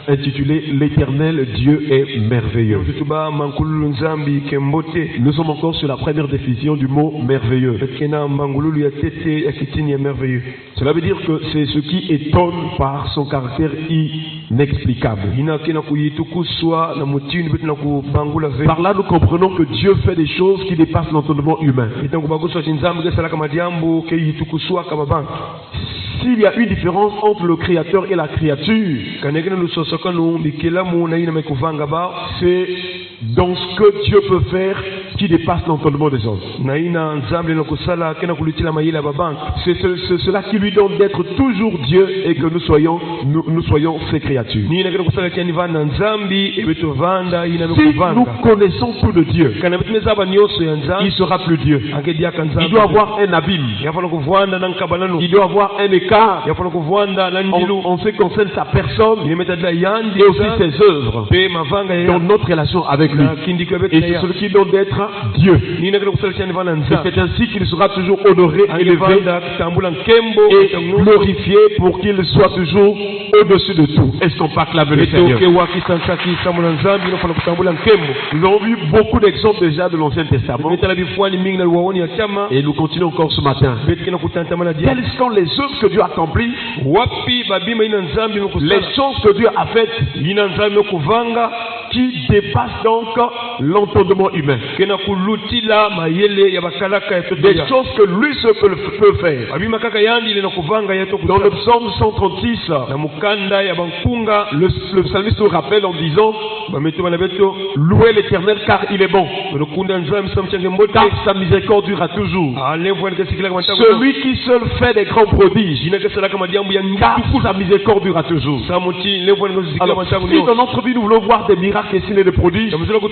intitulé L'Éternel Dieu est merveilleux. Nous sommes encore sur la première définition du mot merveilleux. Cela veut dire que c'est ce qui étonne par son caractère inexplicable. Par là, nous comprenons que Dieu fait des choses qui dépassent l'entendement humain. S'il y a une différence entre le créateur et la créature, c'est dans ce que Dieu peut faire qui dépasse l'entendement des hommes. C'est cela qui lui donne d'être toujours Dieu et que nous soyons ses créatures. Si nous connaissons tout de Dieu, il sera plus Dieu. Il doit avoir un abîme. Il doit avoir un écart en ce qui concerne sa personne et aussi ses œuvres dans notre relation avec lui. Et c'est celui qui donne d'être Dieu. Et c'est ainsi qu'il sera toujours honoré, élevé et glorifié pour qu'il soit toujours au-dessus de tout. Est-ce qu'on peut acclamer le Seigneur? Nous avons vu beaucoup d'exemples déjà de l'Ancien Testament. Et nous continuons encore ce matin. Quelles sont les œuvres que Dieu a accomplies? Les choses que Dieu a faites qui dépassent donc l'entendement humain. Des choses que lui seul peut faire. Dans le psaume 136, le psalmiste nous rappelle en disant: louez l'Éternel car il est bon, car sa miséricorde durera toujours. Celui qui seul fait des grands prodiges, car sa miséricorde durera toujours. Alors, si dans notre vie nous voulons voir des miracles et signes de prodiges, nous devons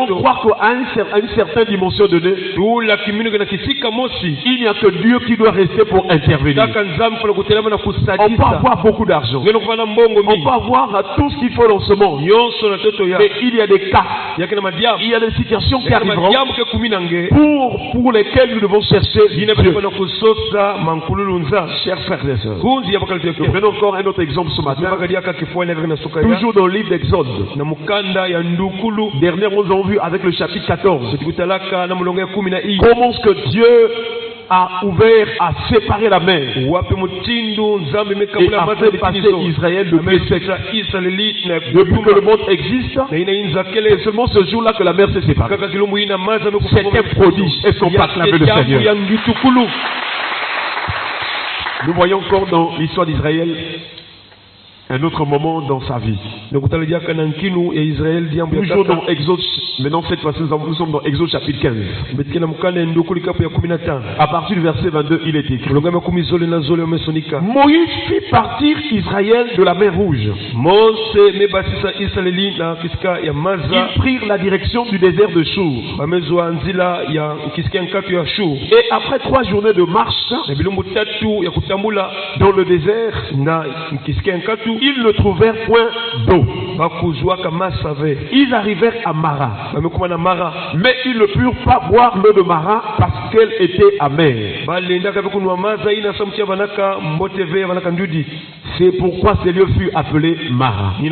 croire qu'à une certaine dimension donnée, il n'y a que Dieu qui doit rester pour intervenir. On peut avoir beaucoup d'argent, on peut avoir tout ce qu'il faut dans ce monde, mais il y a des cas, il y a des situations qui arriveront pour lesquelles nous devons chercher Dieu. Chers frères et sœurs, prenons encore un autre exemple ce matin, toujours dans le livre d'Exode. Dernièrement, nous avons vu avec le chapitre 14 comment est-ce que Dieu a ouvert à séparer la mer et a fait passer Israël depuis que le monde existe. C'est seulement ce jour-là que la mer s'est séparée. C'est un prodige. Est-ce qu'on peut acclamer le Seigneur? Nous voyons encore dans l'histoire d'Israël un autre moment dans sa vie. Toujours dans Exode, maintenant cette fois-ci nous sommes dans Exode chapitre 15. À partir du verset 22, il est écrit: Moïse fit partir Israël de la mer Rouge. Ils prirent la direction du désert de Chour. Et après 3 journées de marche dans le désert, ils ne trouvèrent point d'eau. Ils arrivèrent à Mara, mais ils ne purent pas boire l'eau de Mara parce qu'elle était amère. C'est pourquoi ce lieu fut appelé Mara. Le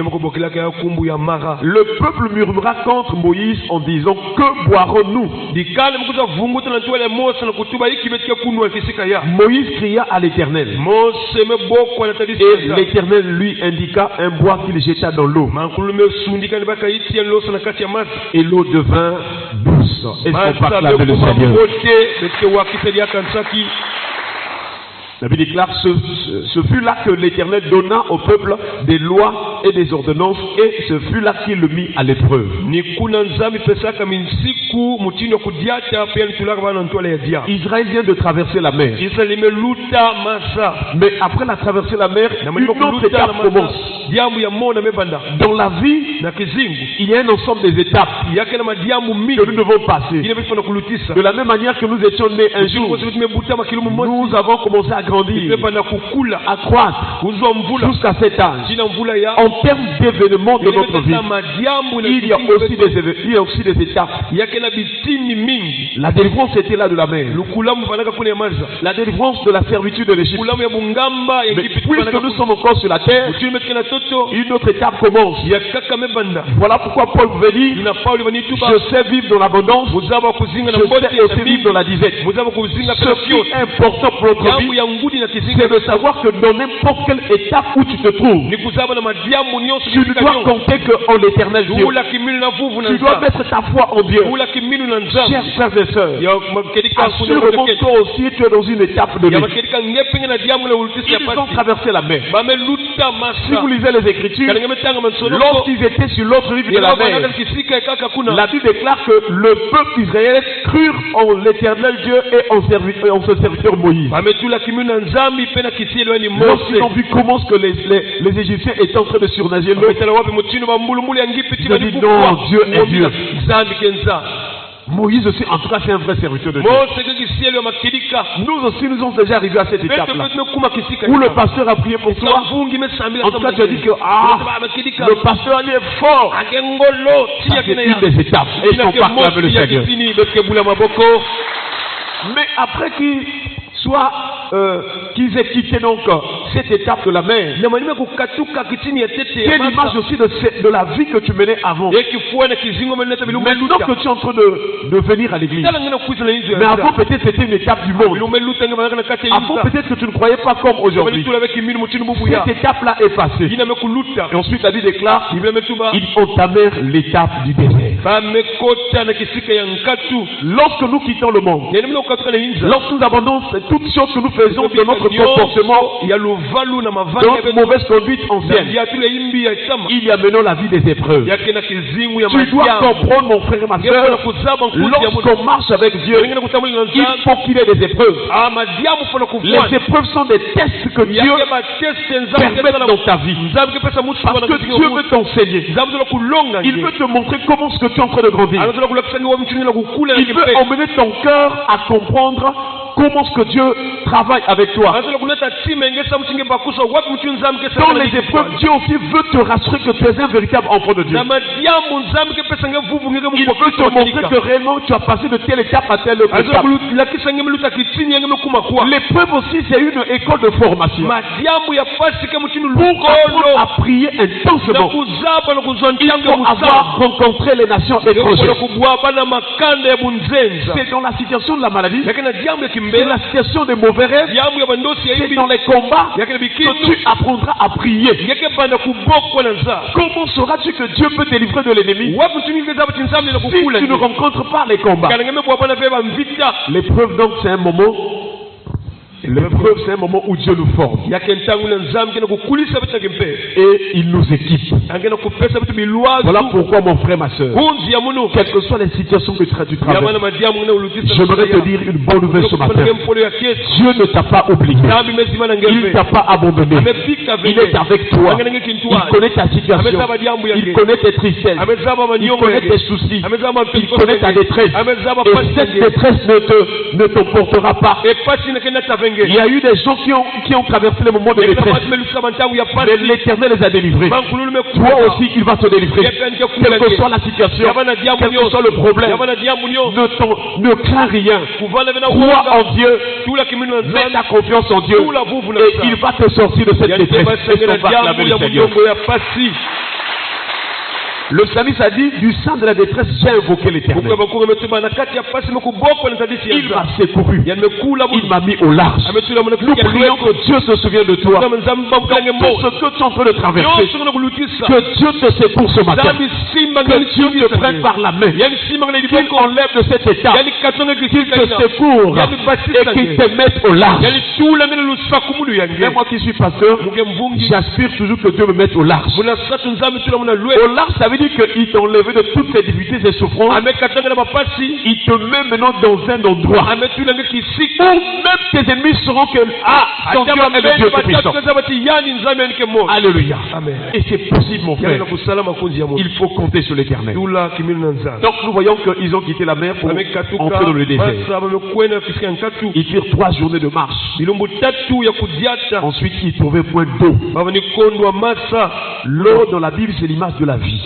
peuple murmura contre Moïse en disant: que boirons-nous? Moïse cria à l'Éternel, et l'Éternel lui indiqua un bois qu'il jeta dans l'eau, et l'eau devint douce. Est-ce qu'on peut acclamer le Seigneur? La Bible déclare: ce fut là que l'Éternel donna au peuple des lois et des ordonnances, et ce fut là qu'il le mit à l'épreuve. Israël vient de traverser la mer. Mais après la traversée de la mer, une autre étape commence. Dans la vie, il y a un ensemble des étapes que nous devons passer. De la même manière que nous étions nés un jour, nous avons commencé à grandir, à croître jusqu'à cet âge. On termes d'événements de notre vie, il y a aussi des étapes. La délivrance était là de la mer. La délivrance de la servitude de l'Égypte. Mais puisque nous sommes encore sur la terre, une autre étape commence. Voilà pourquoi Paul veut dire, je sais vivre dans l'abondance, je sais aussi vivre dans la disette. Ce qui est important pour notre vie, c'est de savoir que dans n'importe quelle étape où tu te trouves, tu ne dois compter qu'en l'éternel Dieu. Tu dois mettre ta foi en Dieu. Chers frères et sœurs, assurément toi aussi tu es dans une étape de vie. Ils ont traversé la mer. Si vous lisez les Écritures, lorsqu'ils étaient sur l'autre rive de la mer, la Bible déclare que le peuple d'Israël crurent en l'éternel Dieu et en ce serviteur Moïse. Lorsqu'ils ont vu comment que les Égyptiens étaient en train de surnager l'eau, ils ont dit non, Dieu est Dieu. Moïse aussi, en tout cas, c'est un vrai serviteur de Dieu. Nous aussi, nous sommes déjà arrivés à cette étape-là, où le pasteur a prié pour toi. En tout cas, tu as dit que le pasteur il est fort. C'est une des étapes. Et ils n'ont pas clamé le Seigneur. Mais après qu'ils aient quitté donc cette étape de la mer, c'est l'image aussi de la vie que tu menais avant. Maintenant que tu es en train de venir à l'église, mais avant peut-être c'était une étape du monde. Avant peut-être que tu ne croyais pas comme aujourd'hui. Cette étape-là est passée. Et ensuite la Bible déclare, ils entamèrent l'étape du désert. Lorsque nous quittons le monde, lorsque nous abandonnons toutes choses que nous faisons de notre comportement, notre mauvaise conduite ancienne, il y a maintenant la vie des épreuves. Tu dois comprendre, mon frère et ma soeur, lorsqu'on marche avec Dieu, il faut qu'il y ait des épreuves. Les épreuves sont des tests que Dieu permet dans ta vie. Parce que Dieu veut t'enseigner. Il veut te montrer comment ce que tu es en train de grandir. Il veut emmener ton cœur à comprendre comment ce que Dieu travaille avec toi. Dans les épreuves, Dieu aussi veut te rassurer que tu es un véritable enfant de Dieu. Il veut te montrer que réellement tu as passé de telle étape à telle autre étape. L'épreuve aussi, c'est une école de formation. Pour apprendre à prier intensément, il faut avoir rencontré les nations étrangères. C'est dans la situation de la maladie, c'est la situation des mauvais rêves, c'est dans les combats que tu apprendras à prier. Comment sauras-tu que Dieu peut te livrer de l'ennemi si tu ne rencontres pas les combats? L'épreuve donc c'est un moment. L'épreuve, c'est un moment où Dieu nous forme. Et il nous équipe. Voilà pourquoi, mon frère, ma soeur, quelles que soient les situations que tu traverses, j'aimerais te dire une bonne nouvelle ce matin. Dieu ne t'a pas oublié. Il ne t'a pas abandonné. Il est avec toi. Il connaît ta situation. Il connaît tes tristesses. Il connaît tes soucis. Il connaît ta détresse. Et cette détresse ne t'emportera pas. Il y a eu des gens qui ont traversé les moments de détresse, mais l'Éternel les a délivrés. Toi aussi, il va te délivrer. Quelle que soit la situation, quel que soit le problème, ne crains rien. Crois en Dieu, mets ta confiance en Dieu, et il va te sortir de cette détresse. Le psalmiste a dit, du sein de la détresse, j'ai invoqué l'Éternel. Il m'a secouru. Il m'a mis au large. Nous prions que Dieu se souvienne de toi. Dans tout ce que tu es en train de traverser, que Dieu te secoue ce matin. Que Dieu te prenne par la main. Qu'il enlève de cet état. Qu'il te secoue et qu'il te mette au large. Et moi qui suis pasteur, j'aspire toujours que Dieu me mette au large. Au large, ça veut veut dire qu'il t'a enlevé de toutes ces difficultés, ces souffrances. Il te met maintenant dans un endroit où même tes ennemis sauront que ton Dieu est le Dieu tout-puissant. Alléluia. Amen. Et c'est possible, mon frère. Il faut compter sur l'Éternel. Donc nous voyons qu'ils ont quitté la mer pour entrer dans le désert. Ils firent 3 journées de marche. Ensuite, ils trouvaient point d'eau. L'eau dans la Bible, c'est l'image de la vie.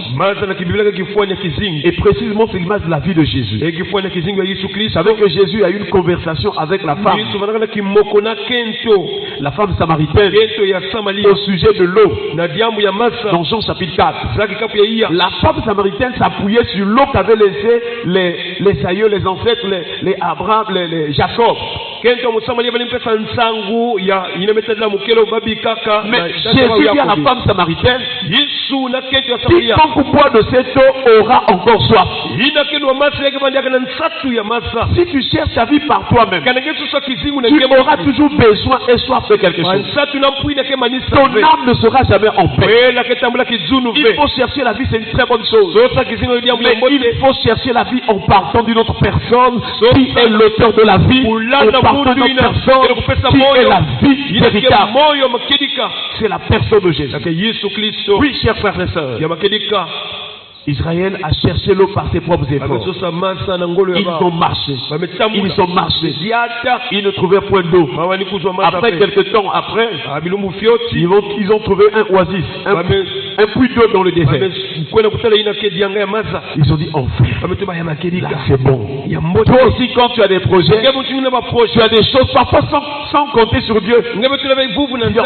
Et précisément, c'est l'image de la vie de Jésus. Vous savez que Jésus a eu une conversation avec la femme samaritaine au sujet de l'eau. Dans Jean chapitre 4. La femme samaritaine s'appuyait sur l'eau qu'avaient laissé les aïeux, les ancêtres, les Abraham, les Jacob. Mais Jésus dit à la femme samaritaine, quiconque boit de cette eau aura encore soif. Si tu cherches ta vie par toi-même, tu auras toujours besoin et soif de quelque chose. Ton âme ne sera jamais en paix. Il faut chercher la vie, c'est une très bonne chose. Mais il faut chercher la vie en partant d'une autre personne qui est l'auteur de la vie, en partant d'une autre personne qui est la vie véritable. C'est la personne de Jésus. Oui, chers frères et sœurs, Israël a cherché l'eau par ses propres efforts. Ils ont marché. Ils ont marché. Ils ne trouvaient point d'eau. Après quelques temps après, ils ont trouvé un oasis, un puits d'eau dans le désert. Ils ont dit enfin, là c'est bon. Toi aussi quand tu as des projets, tu as des choses parfois sans compter sur Dieu.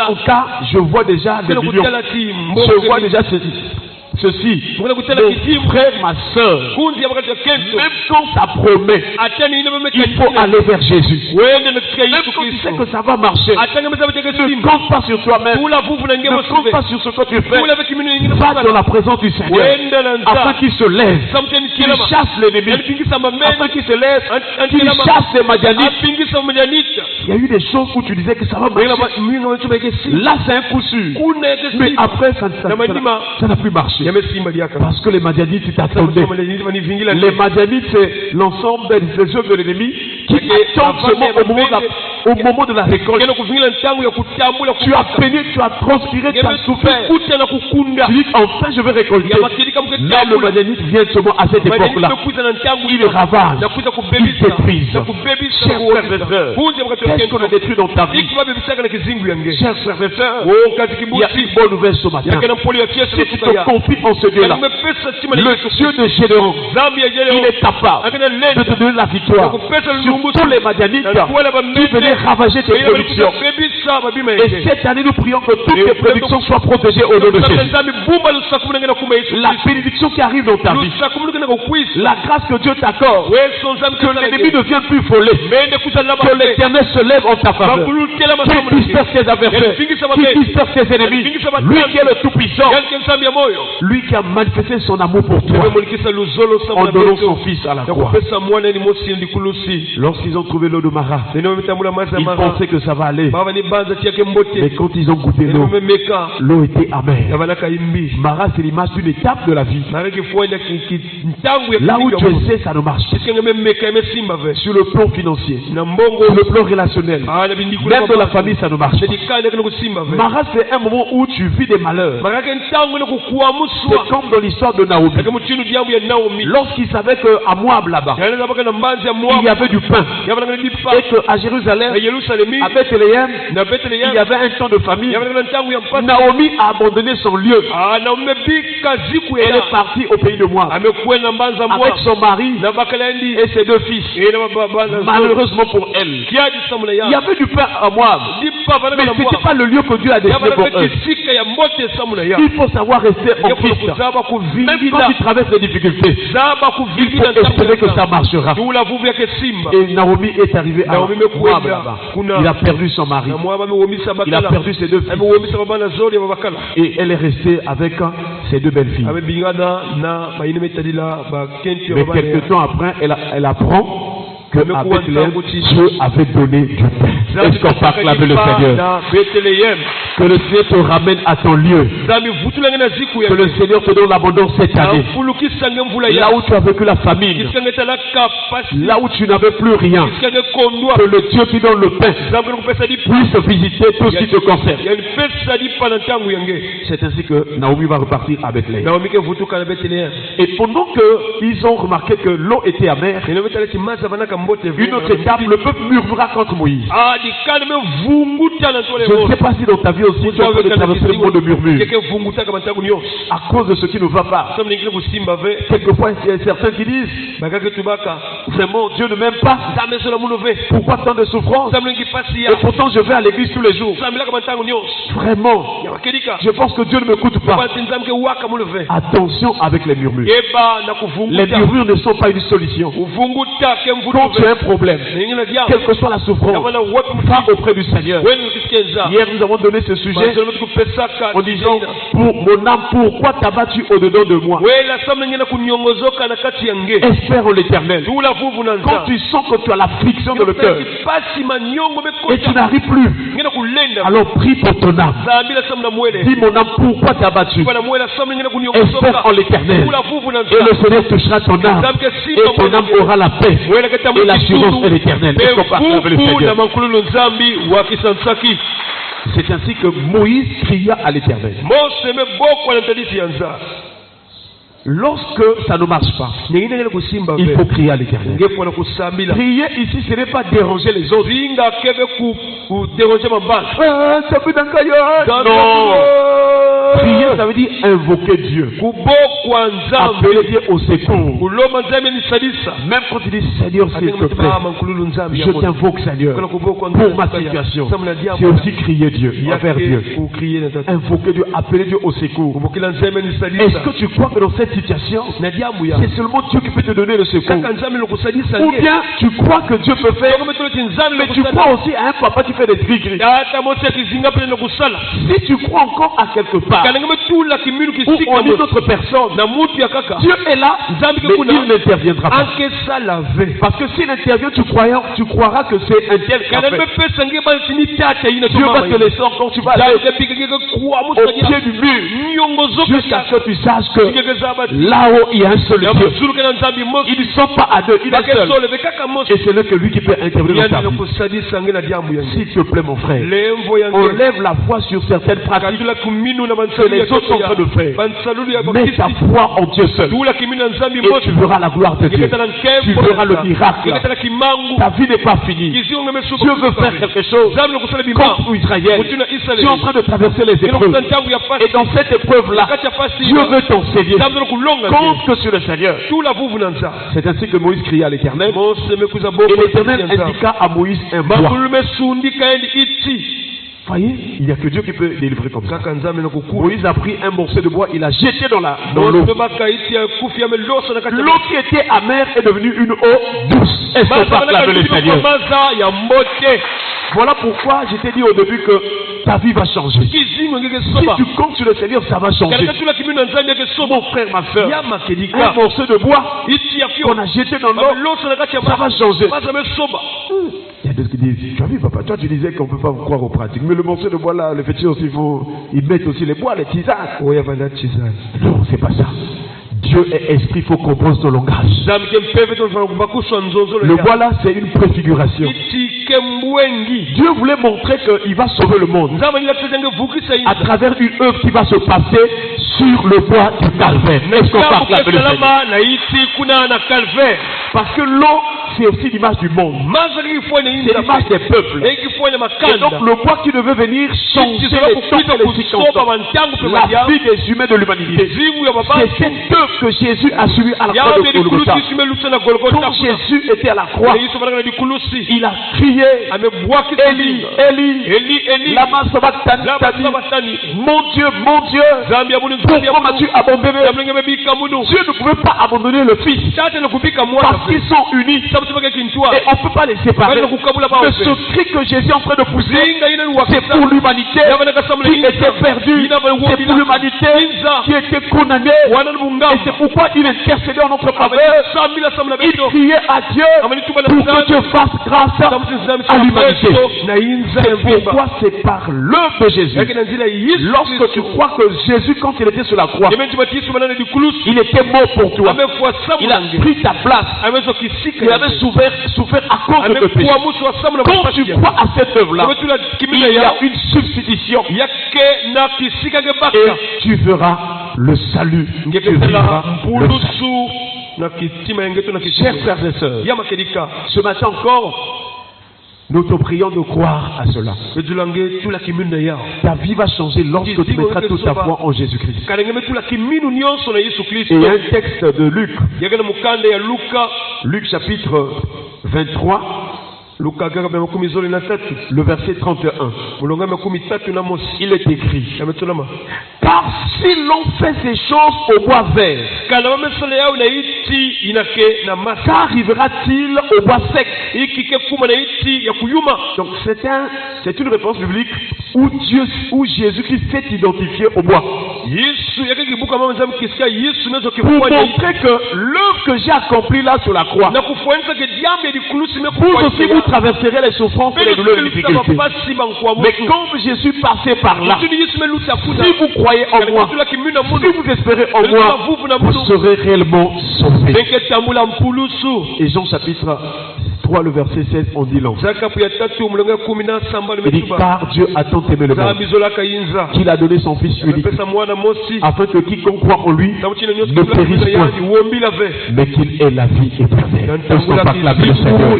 En cas, je vois déjà des millions. Je vois déjà ceci, mon frère, ma soeur, même quand ça promet, il faut aller vers Jésus. Même quand tu sais que ça va marcher, ne compte pas sur toi-même, ne compte pas sur ce que tu fais. Va dans la présence du Seigneur afin qu'il se lève, qu'il chasse l'ennemi, afin qu'il se lève, qu'il chasse les Madianites. Il y a eu des choses où tu disais que ça va marcher. Là c'est un coup sûr, mais après ça n'a plus marché. Parce que les Madianites t'attendaient. Les Madianites, c'est l'ensemble des œuvres de l'ennemi qui attendent seulement au moment de la récolte. Tu as peiné, tu as transpiré, tu as souffert. Tu dis enfin je vais récolter. Mais le Madianite vient seulement à cette époque-là. Il ravage, il détruise. Chers frères et sœurs, qu'est-ce qu'on a détruit dans ta vie? Chers frères et sœurs, il y a une bonne nouvelle ce matin. Si tu te confies en ce Dieu-là, le Dieu de Gédéon, il est capable de te donner la victoire sur tous les Madianites qui venaient ravager tes productions. Et cette année, nous prions que toutes tes productions soient protégées au nom de Jésus. La bénédiction qui arrive dans ta vie, la grâce que Dieu t'accorde, que l'ennemi ne vienne plus voler, que l'Éternel se lève en ta faveur, qu'il disperse tes adversaires, qu'il disperse tes ennemis, lui qui est le Tout-Puissant, lui qui a manifesté son amour pour toi en donnant son fils à la croix. Lorsqu'ils ont trouvé l'eau de Mara, ils pensaient que ça va aller, mais quand ils ont goûté l'eau était amère. Mara, c'est l'image d'une étape de la vie. Là où tu essaies, ça ne marche pas. Sur le plan financier, sur le plan relationnel, même dans la famille, ça ne marche pas. Mara, c'est un moment où tu vis des malheurs. C'est comme dans l'histoire de Naomi. Lorsqu'il savait qu'à Moab là-bas, il y avait du pain, et qu'à Jérusalem, à Bethléem, il y avait un temps de famine. Naomi a abandonné son lieu. Elle est partie au pays de Moab avec son mari et ses 2 fils. Malheureusement pour elle, il y avait du pain à Moab, mais ce n'était pas le lieu que Dieu a destiné pour eux. Il faut savoir rester en Christ. Même quand tu traverses des difficultés, il faut espérer que ça marchera. Et Naomi est arrivée à Moab là-bas. Il a perdu son mari. Il a perdu ses 2 fils. Et elle est restée avec ses 2 belles filles. Mais quelques temps après, elle apprend que à Bethléem, Dieu avait donné du pain. Est-ce qu'on peut acclamer le Seigneur? Que le Seigneur te ramène à ton lieu. Que le Seigneur te donne l'abondance cette année. Là où tu as vécu la famine, là où tu n'avais plus rien, que le Dieu qui donne le pain puisse visiter tout ce qui te concerne. C'est ainsi que Naomi va repartir à Bethléem. Et pendant qu'ils ont remarqué que l'eau était amère, une autre étape, le peuple murmura contre Moïse. Je ne sais pas si dans ta vie aussi tu as de traverser le monde de murmure à cause de ce qui ne va pas. Quelquefois il y a certains qui disent vraiment Dieu ne m'aime pas, pourquoi tant de souffrance, et pourtant je vais à l'église tous les jours. Vraiment je pense que Dieu ne m'écoute pas. Attention avec les murmures. Les murmures ne sont pas une solution. Quand tu as un problème, quelle que soit la souffrance, va auprès du Seigneur. Hier nous avons donné ce sujet en disant pour mon âme, pourquoi t'as-tu au-dedans de moi? Espère en l'Éternel. Quand tu sens que tu as l'affliction dans le cœur et tu n'arrives plus, alors prie pour ton âme. Dis mon âme, pourquoi t'as battu? Espère en l'Éternel et le Seigneur touchera ton âme et ton âme aura la paix et l'assurance de l'Éternel. Est-ce qu'on parle avec le Seigneur? C'est ainsi que Moïse cria à l'Éternel. Lorsque ça ne marche pas, il faut crier à l'Éternel. Prier ici, ce n'est pas déranger les autres. Non. Prier, ça veut dire invoquer Dieu. Appeler Dieu au secours. Même quand tu dis Seigneur, s'il te plaît, je t'invoque Seigneur pour ma situation. C'est aussi crier Dieu, envers Dieu. Invoquer Dieu, appeler Dieu au secours. Est-ce que tu crois que dans cette situation, c'est seulement Dieu qui peut te donner le secours? Ou bien tu crois que Dieu peut faire, mais tu crois aussi à un papa qui fait des gris-gris. Si tu crois encore à quelque part, ou en une autre personne, Dieu est là, mais il n'interviendra pas. Parce que s'il intervient, tu croiras que c'est un tel qui a fait. Dieu va te laisser encore, tu vas aller au pied du mur, jusqu'à ce que tu saches que là-haut il y a un seul Dieu. Ils ne sont pas à deux, il est seul. Et c'est là que lui qui peut intervenir dans ta vie. S'il te plaît mon frère, enlève la foi sur certaines pratiques que les autres sont en train de faire. Mets ta foi en Dieu seul. Et tu verras la gloire de Dieu. Tu verras le miracle. Ta vie n'est pas finie. Dieu veut faire quelque chose. Comme Israël, tu es en train de traverser les épreuves. Et dans cette épreuve-là, Dieu veut t'enseigner. Compte que sur le Seigneur. C'est ainsi que Moïse cria à l'Éternel. Et l'Éternel indiqua à Moïse un bois. Voyez, il n'y a que Dieu qui peut délivrer comme ça. Moïse a pris un morceau de bois, il a jeté dans l'eau. L'eau qui était amère est devenue une eau douce. Est-ce qu'on parle avec le Seigneur? Voilà pourquoi je t'ai dit au début que ta vie va changer. Si tu comptes sur le Seigneur, ça va changer. Mon frère, ma soeur, un morceau de bois qu'on a jeté dans l'eau, ça va changer. Il y a d'autres qui disent, tu as vu papa, toi tu disais qu'on ne peut pas vous croire aux pratiques, mais le morceau de bois là, les fétiches aussi, ils mettent aussi les bois, les tisanes. Non, c'est pas ça. Dieu est esprit, il faut comprendre son langage. Le bois là, c'est une préfiguration. Dieu voulait montrer qu'il va sauver le monde à travers une œuvre qui va se passer sur le bois du calvaire. Est-ce qu'on parle là de Seigneur? Parce que l'eau, c'est aussi l'image du monde. C'est l'image des peuples. Et donc le bois qui devait venir changer les temps et les circonstances, la vie des humains de l'humanité. C'est cette œuvre que Jésus a suivi à la croix de Golgotha. Quand Jésus était à la croix, il a crié, Eli, Eli, lama sabachthani, mon Dieu, pourquoi m'as-tu abandonné? Dieu ne pouvait pas abandonner le Fils, parce Parce qu'ils sont unis. Et on ne peut pas les séparer. Le secret que Jésus est en train de pousser, c'est pour l'humanité qui était perdue. C'est pour l'humanité qui était condamnée. Et c'est pourquoi il intercédait en notre faveur. Il priait à Dieu pour que Dieu fasse grâce à l'humanité. C'est pourquoi c'est par l'œuvre de Jésus. Lorsque tu crois que Jésus, quand il était sur la croix, il était mort pour toi. Il a pris ta place. Il avait souffert à cause de tes péchés. Quand tu crois à cette œuvre-là, il y a une substitution. Et tu verras le salut. Tu verras le salut. Chers frères et sœurs, ce matin encore, nous te prions de croire à cela. Ta vie va changer lorsque tu mettras toute ta foi en Jésus-Christ. Et un texte de Luc, Luc chapitre 23, le verset 31. Il est écrit: car si l'on fait ces choses au bois vert, qu'arrivera-t-il au bois sec? Donc c'est une réponse biblique où Jésus-Christ s'est identifié au bois. Pour montrer que l'œuvre que j'ai accomplie là sur la croix, vous aussi vous traverserez les souffrances et les douleurs et les difficultés. Mais comme Jésus passait par là, si vous croyez en moi, si vous espérez en moi, vous serez réellement sauvés. Et Jean chapitre 3, le verset 16, on dit long. Il dit: car Dieu a tant aimé le monde qu'il a donné son Fils unique, afin que quiconque croit en lui ne périsse point, mais qu'il ait la vie éternelle. Est-ce qu'on acclame le Seigneur?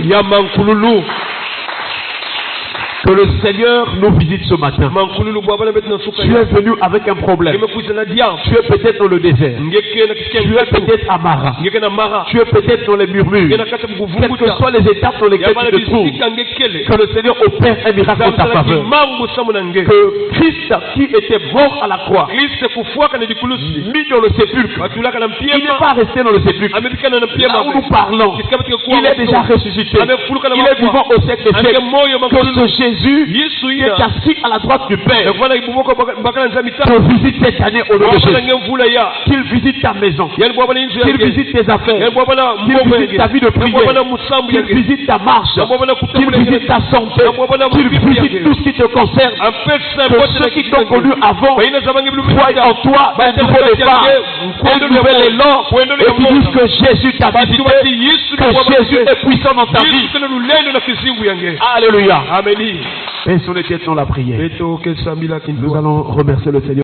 Que le Seigneur nous visite ce matin. Tu es venu avec un problème. Tu es peut-être dans le désert. Tu es peut-être à Mara. Tu es peut-être dans les murmures. Quelles que soient les étapes dans lesquelles tu te trouves, que le Seigneur opère un miracle en ta faveur. Que Christ, qui était mort à la croix, mis dans le sépulcre, il n'est pas resté dans le sépulcre. Là où nous parlons, il est déjà ressuscité. Il est vivant au siècle des siècles. Que ce Jésus qui est assis à la droite du Père te visite cette année au nom de Jésus. Qu'il visite ta maison, qu'il visite tes affaires, qu'il visite ta vie de prière, qu'il visite ta marche, qu'il visite ta santé, qu'il visite tout ce qui te concerne. Que ceux qui t'ont connu avant voient en toi un nouveau départ, un nouvel élan, et qui disent que Jésus t'a visité, que Jésus est puissant dans ta vie. Alléluia. Amen. Et sur les questions, la prière. Nous allons remercier le Seigneur.